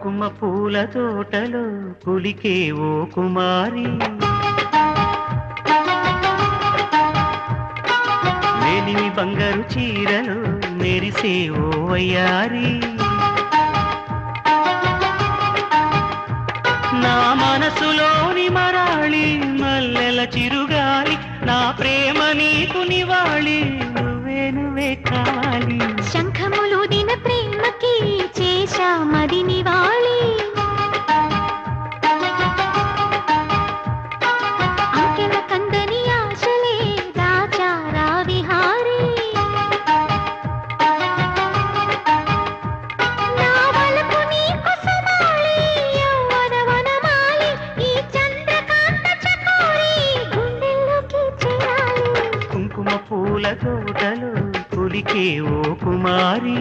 కుంకుమ పూల తోటలో పులికే ఓ కుమారి మేలిమి బంగారు చీరలో మెరిసే ఓ వయ్యారి నా మనసులోని మరాళి మల్లెల చిరుగాలి నా ప్రేమ నీకు నివాళి నువ్వే నువ్వే కావాలి శంఖములు దిన ప్రేమకి చేశా మది నివాళి అంకెల కందని ఆశలే రాచారా విహారీ నా వలపు నీకు సమాళి యవ్వన వనమాలి ఈ చంద్రకాంత చకోరి గుండెల్లోకి చేరాలి కుంకుమ పూల తోటలో పులికే ఓ కుమారి